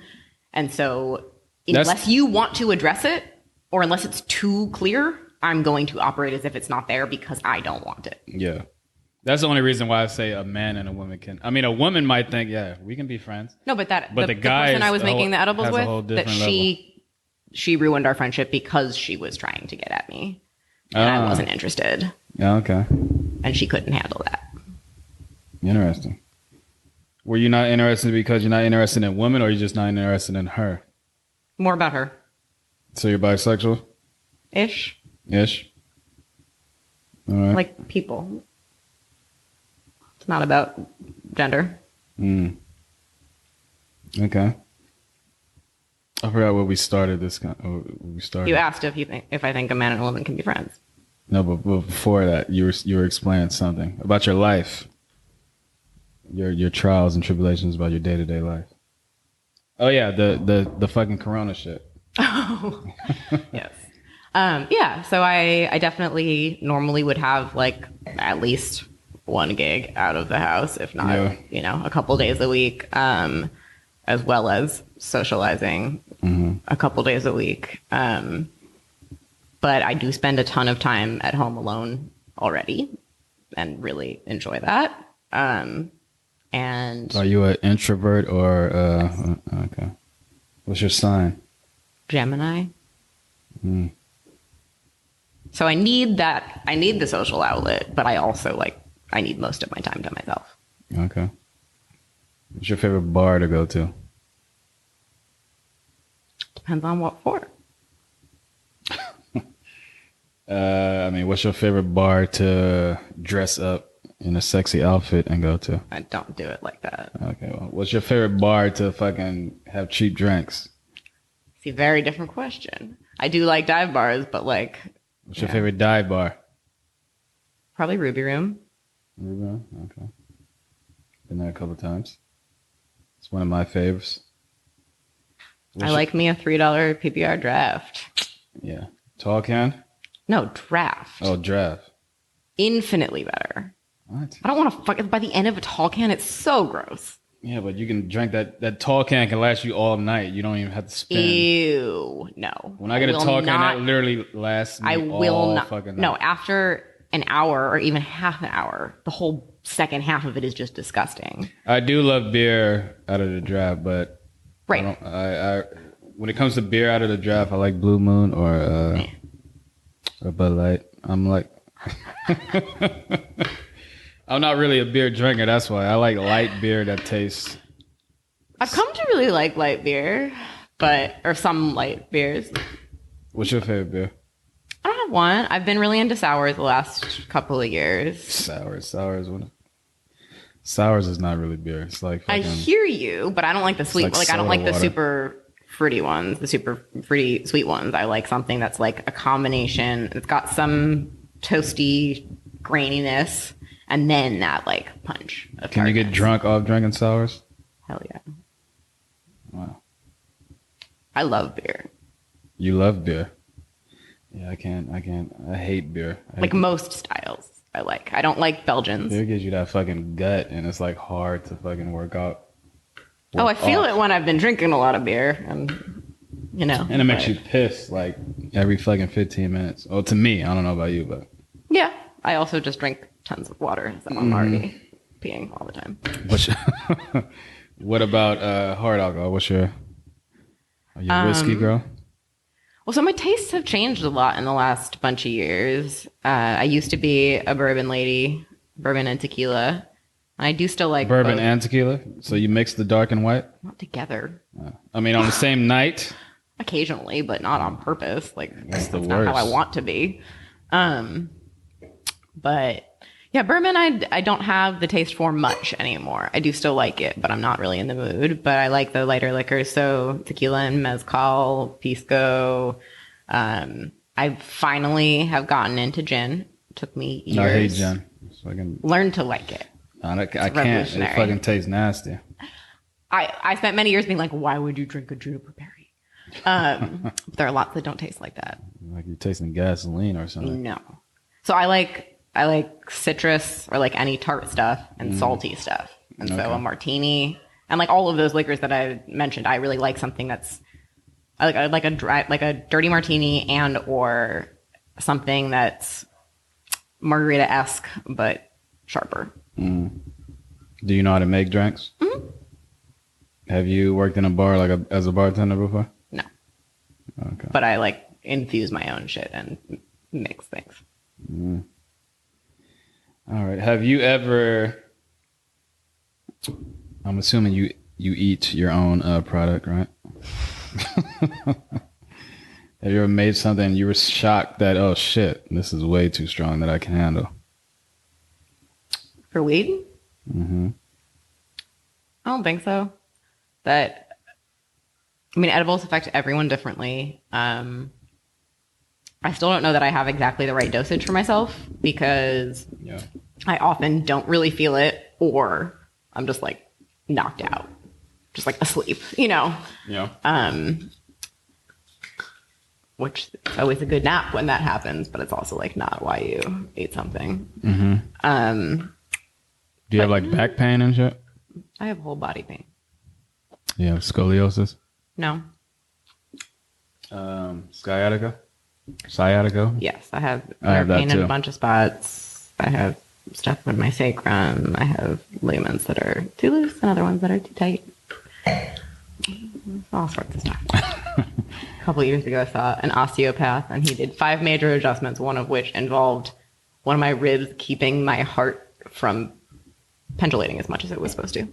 And so unless you want to address it or unless it's too clear, I'm going to operate as if it's not there because I don't want it. Yeah. That's the only reason why I say a man and a woman can. I mean, a woman might think, yeah, we can be friends. No, but the person I was making the edibles with, that she she ruined our friendship because she was trying to get at me. And I wasn't interested. Yeah, okay. And she couldn't handle that. Interesting. Were you not interested because you're not interested in women, or you're just not interested in her? More about her. So you're bisexual? Ish. Ish? All right. Like people. It's not about gender. Okay. I forgot where we started this. You asked if I think a man and a woman can be friends. No, but before that, you were explaining something about your life, your trials and tribulations about your day-to-day life. Oh yeah, the fucking Corona shit. Oh, yes. Yeah. So I definitely normally would have like at least one gig out of the house, if not, a couple days a week, as well as socializing a couple days a week. But I do spend a ton of time at home alone already and really enjoy that. And are you an introvert or okay? What's your sign? Gemini. So I need that. I need the social outlet, but I also I need most of my time to myself. Okay. What's your favorite bar to go to? Depends on what for. What's your favorite bar to dress up in a sexy outfit and go to? I don't do it like that. Okay. Well, what's your favorite bar to fucking have cheap drinks? See, very different question. I do like dive bars, but what's your favorite dive bar? Probably Ruby Room. Ruby Room? Okay. Been there a couple times. It's one of my favorites. I like me a $3 PBR draft. Yeah. Tall can? No, draft. Oh, draft. Infinitely better. What? I don't want to fuck. By the end of a tall can, it's so gross. Yeah, but you can drink that tall can can last you all night. You don't even have to spend. Ew, no. When I get a tall can, that literally lasts me all fucking night. No, after an hour or even half an hour, the whole second half of it is just disgusting. I do love beer out of the draft, but right. I when it comes to beer out of the draft, I like Blue Moon or Bud Light. I'm like, I'm not really a beer drinker. That's why I like light beer that tastes. I've come to really like light beer, or some light beers. What's your favorite beer? I don't have one. I've been really into sours the last couple of years. Sours is not really beer. It's like I hear you, but I don't like the sweet. Like I don't like the super fruity ones, the super fruity sweet ones. I like something that's like a combination. It's got some toasty graininess, and then that like punch. Can you get drunk off drinking sours? Hell yeah! Wow. I love beer. You love beer? Yeah, I can't. I hate beer. Most styles I like. I don't like Belgians. Beer gives you that fucking gut, and it's like hard to fucking work out. I feel it when I've been drinking a lot of beer, and And it makes you piss like every fucking 15 minutes. Oh, to me, I don't know about you, but yeah, I also just drink tons of water, so I'm already peeing all the time. What about hard alcohol? Are you a whiskey girl? Well, so my tastes have changed a lot in the last bunch of years. I used to be a bourbon lady, bourbon and tequila. I do still like bourbon both. And tequila. So you mix the dark and white? Not together. On the same night? Occasionally, but not on purpose. That's the not worst. how I want to be. But yeah, bourbon I don't have the taste for much anymore. I do still like it, but I'm not really in the mood. But I like the lighter liquors, so tequila and mezcal, pisco. I finally have gotten into gin. It took me years. I hate gin. So I can learn to like it. I can't. It fucking tastes nasty. I spent many years being like, why would you drink a juniper berry? There are lots that don't taste like that. Like you're tasting gasoline or something. No. So I like citrus or like any tart stuff and salty stuff. And so a martini and like all of those liquors that I mentioned, I really like something that's I like a dirty martini and or something that's margarita-esque but sharper. Do you know how to make drinks? Mm-hmm. Have you worked in a bar as a bartender before? No. Okay. But I like infuse my own shit and mix things. All right. Have you ever? I'm assuming you eat your own product, right? Have you ever made something and you were shocked that, oh shit, this is way too strong that I can handle? For weed? Mm-hmm. I don't think so. Edibles affect everyone differently. I still don't know that I have exactly the right dosage for myself because I often don't really feel it, or I'm just like knocked out, just like asleep, Yeah. Which is always a good nap when that happens, but it's also like not why you ate something. Mm-hmm. Do you have like back pain and shit? I have whole body pain. You have scoliosis? No. Sciatica? Yes, I have that pain in too. a bunch of spots. I have stuff in my sacrum. I have ligaments that are too loose and other ones that are too tight. All sorts of stuff. A couple of years ago, I saw an osteopath, and he did 5 major adjustments, one of which involved one of my ribs keeping my heart from pendulating as much as it was supposed to.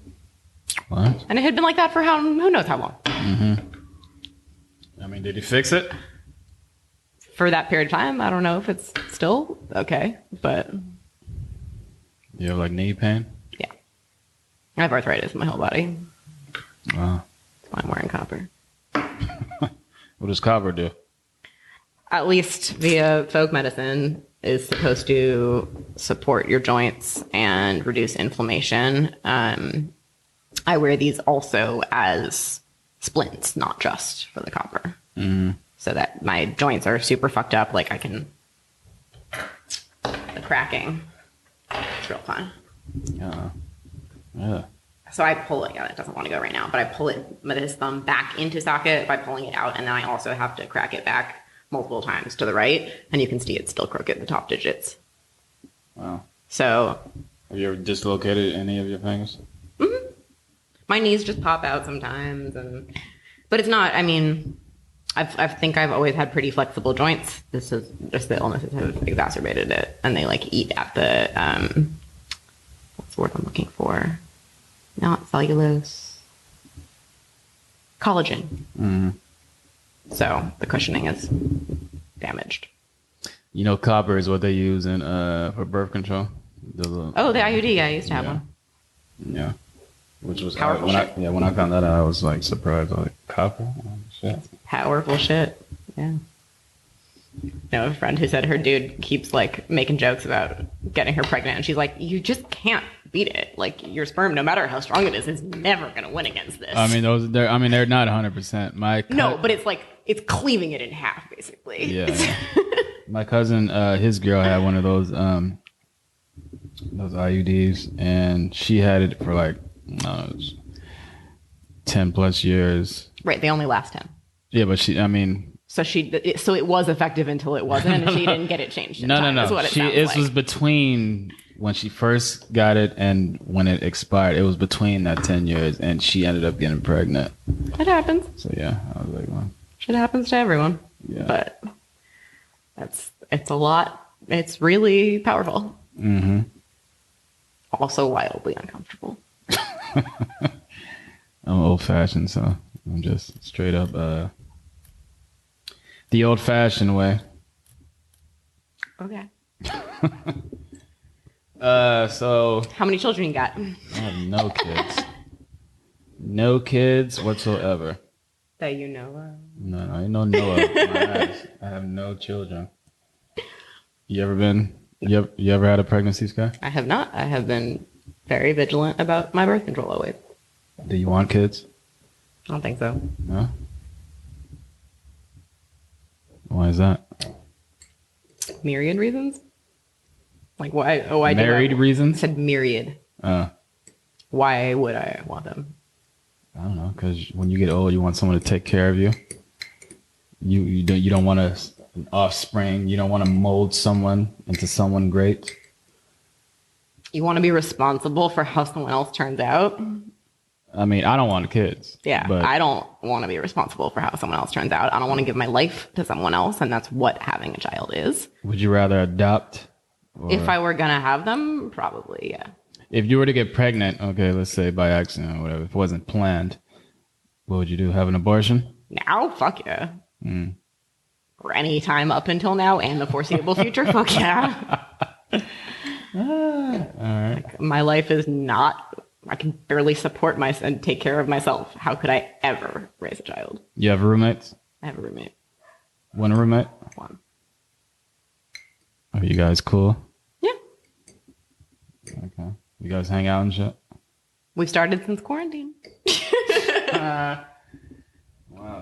What? And it had been like that for who knows how long. Mm-hmm. I mean, did he fix it? For that period of time, I don't know if it's still okay, but... You have like knee pain? Yeah. I have arthritis in my whole body. Wow. That's why I'm wearing copper. What does copper do? At least via folk medicine is supposed to support your joints and reduce inflammation. I wear these also as splints, not just for the copper. Mm-hmm. So that my joints are super fucked up. Like the cracking. It's real fun. Yeah. So I pull it. Yeah, it doesn't want to go right now, but I pull it with his thumb back into socket by pulling it out, and then I also have to crack it back multiple times to the right, and you can see it's still crooked, the top digits. Wow. So... Have you ever dislocated any of your fingers? Mm-hmm. My knees just pop out sometimes, but it's not, I think I've always had pretty flexible joints. This is just the illnesses have exacerbated it, and they like eat at the, what's the word I'm looking for? Not cellulose. Collagen. Mm-hmm. So the cushioning is damaged. You know, copper is what they use in for birth control. The IUD. I used to have one. Yeah. Which was powerful shit. When I found that out, I was like surprised. I was like, copper? Oh, shit. Powerful shit. Yeah. I have a friend who said her dude keeps like making jokes about getting her pregnant, and she's like, you just can't beat it. Like your sperm, no matter how strong it is never gonna win against this. They're not 100%. No, but it's like it's cleaving it in half basically. Yeah. My cousin, his girl had one of those IUDs, and she had it for like 10 plus years. Right, they only last 10. Yeah, but So it was effective until it wasn't, and she didn't get it changed. No. Is what It was between when she first got it and when it expired. It was between that 10 years, and she ended up getting pregnant. It happens. So yeah, I was like, well, shit happens to everyone. Yeah, but it's a lot. It's really powerful. Mm-hmm. Also wildly uncomfortable. I'm old fashioned, so I'm just straight up. The old-fashioned way. Okay. So... How many children you got? I have no kids. No kids whatsoever. That you know of? No, I know Noah. I have no children. You ever had a pregnancy, Sky? I have not. I have been very vigilant about my birth control always. Do you want kids? I don't think so. No? Why is that? Myriad reasons? Like why? Oh, I married reasons? I said myriad. Why would I want them? I don't know. Because when you get old, you want someone to take care of you. You don't want an offspring. You don't want to mold someone into someone great. You want to be responsible for how someone else turns out. I mean, I don't want kids. Yeah, but I don't want to be responsible for how someone else turns out. I don't want to give my life to someone else, and that's what having a child is. would you rather adopt? If I were gonna have them, probably, yeah. If you were to get pregnant, okay, let's say by accident or whatever, if it wasn't planned, what would you do? Have an abortion? Now, fuck yeah. Or any time up until now and the foreseeable future, fuck yeah. All right. Like, my life is not. I can barely support myself and take care of myself. How could I ever raise a child? You have roommates? I have a roommate. One roommate? One. Are you guys cool? Yeah. Okay. You guys hang out and shit? We've started since quarantine. Wow.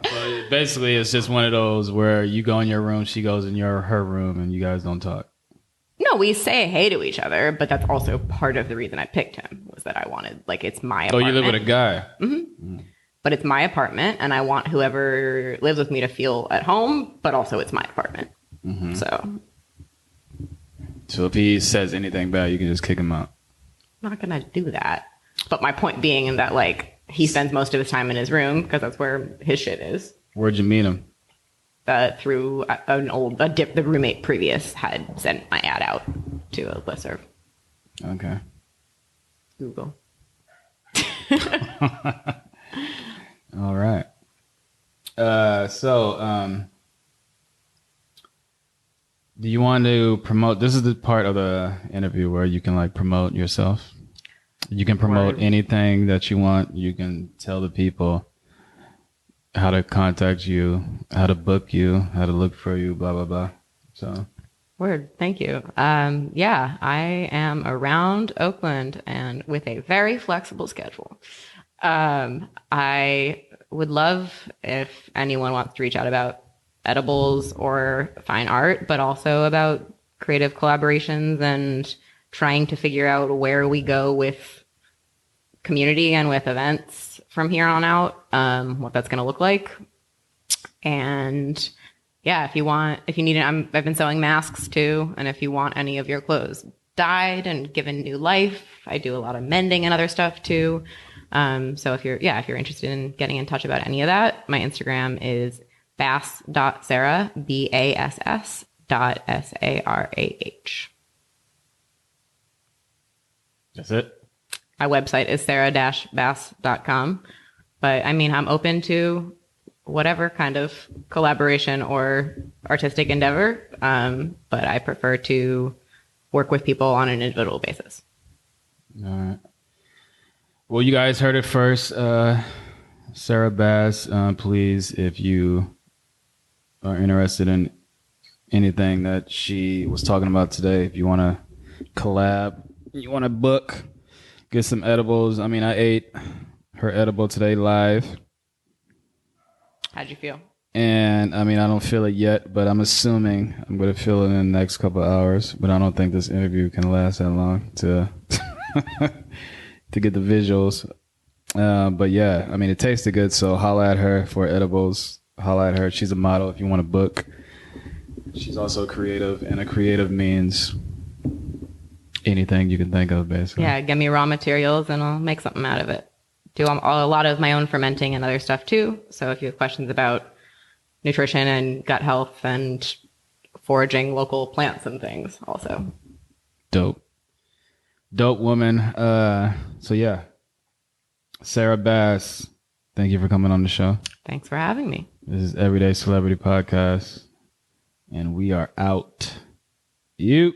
So basically, it's just one of those where you go in your room, she goes in her room, and you guys don't talk. No, we say hey to each other, but that's also part of the reason I picked him, was that I wanted, like, it's my apartment. Oh, you live with a guy? But it's my apartment, and I want whoever lives with me to feel at home, but also it's my apartment. So if he says anything bad, you can just kick him out. I'm not going to do that. But my point being that, like, he spends most of his time in his room because that's where his shit is. Where'd you meet him? Through the roommate previous had sent my ad out to a listserv. Okay. Google. All right. Do you want to promote? This is the part of the interview where you can like promote yourself. You can promote anything that you want. You can tell the people how to contact you, how to book you, how to look for you, blah, blah, blah. So. Word. Thank you. Yeah, I am around Oakland and with a very flexible schedule. I would love if anyone wants to reach out about edibles or fine art, but also about creative collaborations and trying to figure out where we go with community and with events from here on out, what that's going to look like. And yeah, if you need it, I've been sewing masks too. And if you want any of your clothes dyed and given new life, I do a lot of mending and other stuff too. So if you're interested in getting in touch about any of that, my Instagram is bass.sarah, BASS.SARAH. That's it? My website is sarah-bass.com. But I mean, I'm open to whatever kind of collaboration or artistic endeavor. But I prefer to work with people on an individual basis. All right. Well, you guys heard it first. Sarah Bass, please, if you are interested in anything that she was talking about today, if you want to collab, you want to book, get some edibles. I mean, I ate her edible today live. How'd you feel? And I mean, I don't feel it yet, but I'm assuming I'm going to feel it in the next couple of hours. But I don't think this interview can last that long to to get the visuals. But yeah, I mean, it tasted good. So holla at her for edibles. Holla at her. She's a model if you want to book. She's also creative, and a creative means anything you can think of, basically. Yeah, give me raw materials and I'll make something out of it. Do a lot of my own fermenting and other stuff too. So if you have questions about nutrition and gut health and foraging local plants and things also. Dope woman. So yeah, Sarah Bass, thank you for coming on the show. Thanks for having me. This is Everyday Celebrity Podcast, and we are out. You.